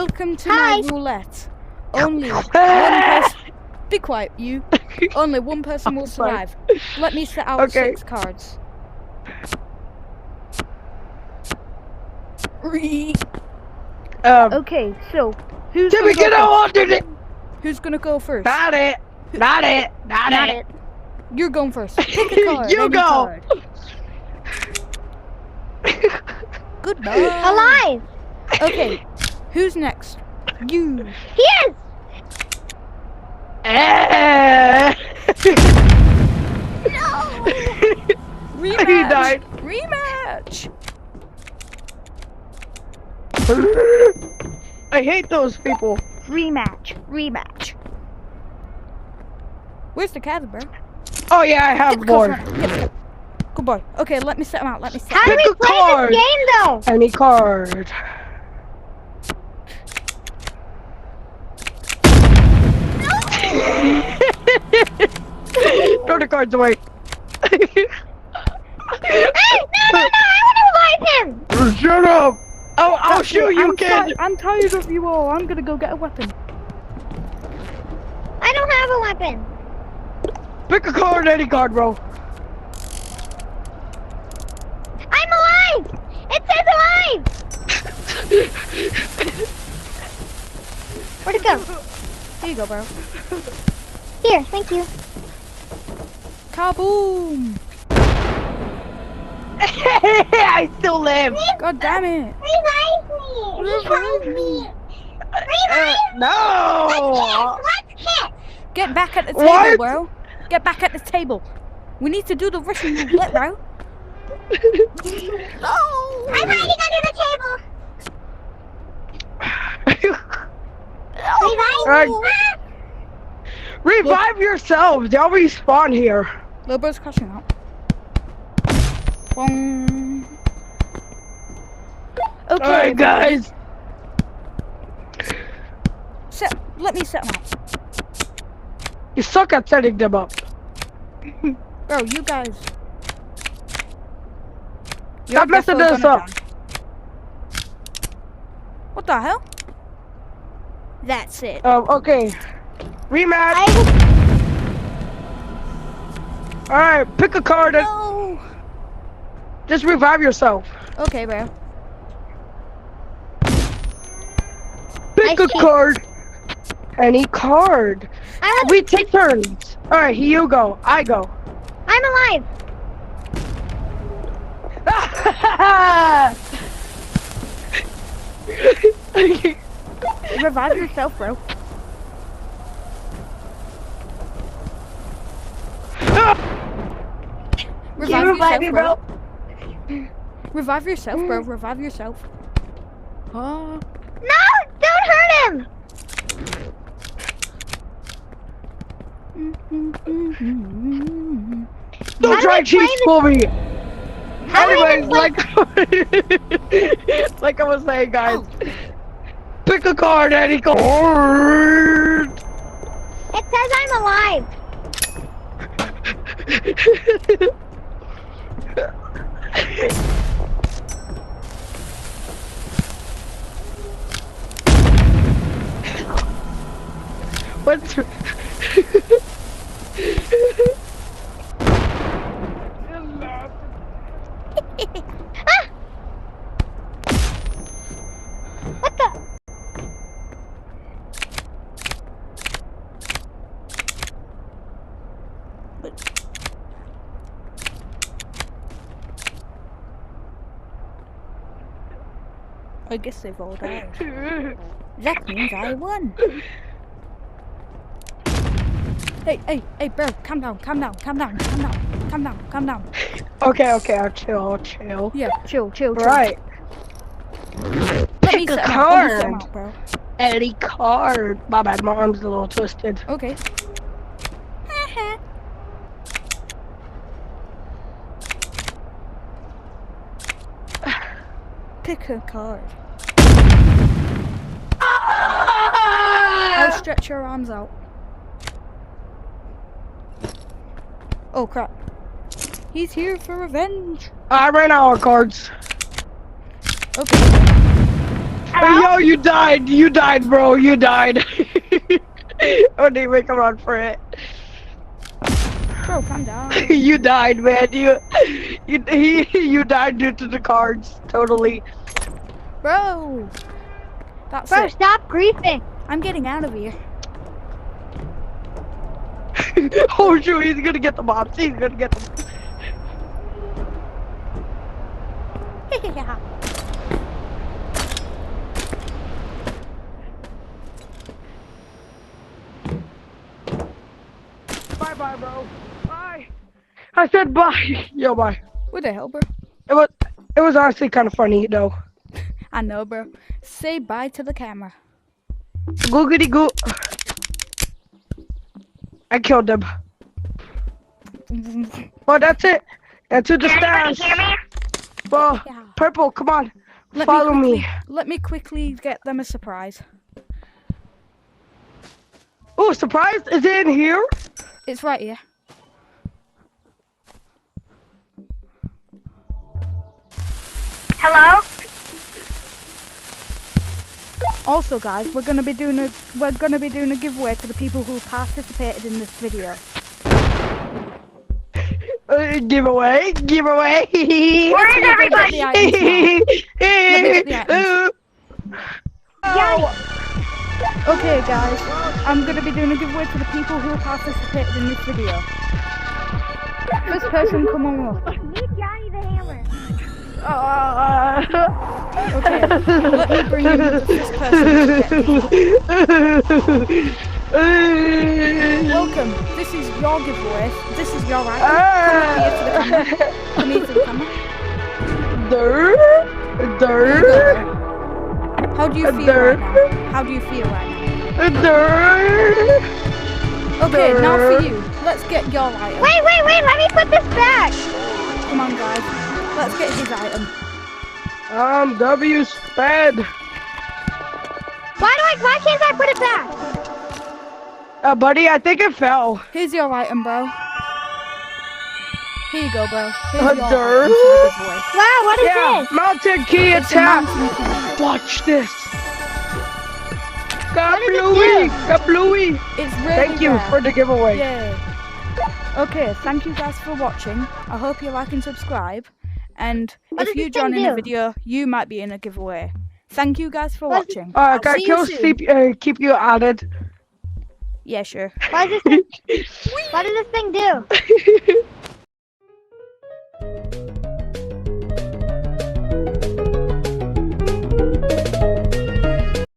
Welcome to my roulette. Only one person. Be quiet, you. Only one person will survive. Let me set out 6 cards. Okay, so who's gonna go first? Who's gonna go first? Not it. You're going first. Pick a card. You go. Card. Goodbye. Alive. Okay, who's next? You. Yes. No. Rematch. He died. Rematch. I hate those people. Rematch. Where's the cat, bro? Oh yeah, I have more. Good boy. Okay, let me set him out. How do we play this game though? Any card. Throw the cards away. Hey, no, I want to revive him. Shut up. Oh, I'll shoot you, kid. I'm tired of you all. I'm gonna go get a weapon. I don't have a weapon. Pick a card, any card, bro. I'm alive. It says alive. Where'd it go? Here you go, bro. Here, thank you. Kaboom! I still live. God damn it! Revive me! No! Let's hit! Get back at the table, bro. Get back at the table. We need to do the Russian roulette, bro. No! I'm hiding under the table. Revive me! Revive yourselves. They'll respawn here. Little bird's crashing out. Boom. Okay, alright, guys. Let me set them up. You suck at setting them up. Bro, you guys. Stop messing this up. What the hell? That's it. Okay. Rematch. Alright, pick a card. No. Just revive yourself. Okay, bro. Pick a card. Any card. We take turns. Alright, here you go. I go. I'm alive. Revive yourself, bro. Revive yourself, bro. Revive yourself, bro. Revive yourself. No! Don't hurt him! Don't try cheat for me! Anyways, like I was saying, guys. Pick a card, any card! It says I'm alive. What's... What the? I guess they've all died. That means I won. Hey, bro, calm down. Okay, I'll chill. Yeah, chill. Right. Pick a card. Bro. Any card. My bad, my arm's a little twisted. Okay. Pick a card. I'll stretch your arms out. Oh crap. He's here for revenge. I ran out of cards. Okay. Yo, you died. You died, bro. You died. Oh, they make a run for it. Bro, calm down. You died, man. You died due to the cards. Totally. Bro. That's Bro, it. stop griefing. I'm getting out of here. Oh shoot, he's gonna get the mobs. He's gonna get them. Bye, bro. Bye. I said bye. Yo, bye. What the hell, bro? It was honestly kind of funny though. I know, bro. Say bye to the camera. Googity goo. I killed them. Well, that's it. That's it. The stars. Well, Yeah. purple, come on. Let Follow me. me. Let me quickly get them a surprise. Oh, surprise! Is it in here? It's right here. Hello? Also, guys, we're gonna be doing a giveaway to the people who participated in this video. Giveaway. Where is everybody? Let me get the items. Okay, guys, I'm gonna be doing a giveaway to the people who participated in this video. First person, come on up. Meet Johnny the Hammer. Okay, let me bring in the first person to get me. Welcome. This is your giveaway. This is your item. Come here to the camera. How do you feel right now? How do you feel right now? Okay, now for you. Let's get your item. Wait, let me put this back. Come on, guys. Let's get his item. W sped. Why can't I put it back? Buddy, I think it fell. Here's your item, bro. Here you go, bro. Here's your item for dirt? the giveaway. Wow, what is Yeah, this? mountain key It's a attack. mountain key. Watch this. Got What does it Bluey. do? Got Bluey. It's really Thank you rare. for the giveaway. Yay. Okay, thank you guys for watching. I hope you like and subscribe. And What if does you this thing join in the do? video, you might be in a giveaway. Thank you guys for What does watching. Can See you Kill soon. keep you added? Yeah, sure. What does this thing do?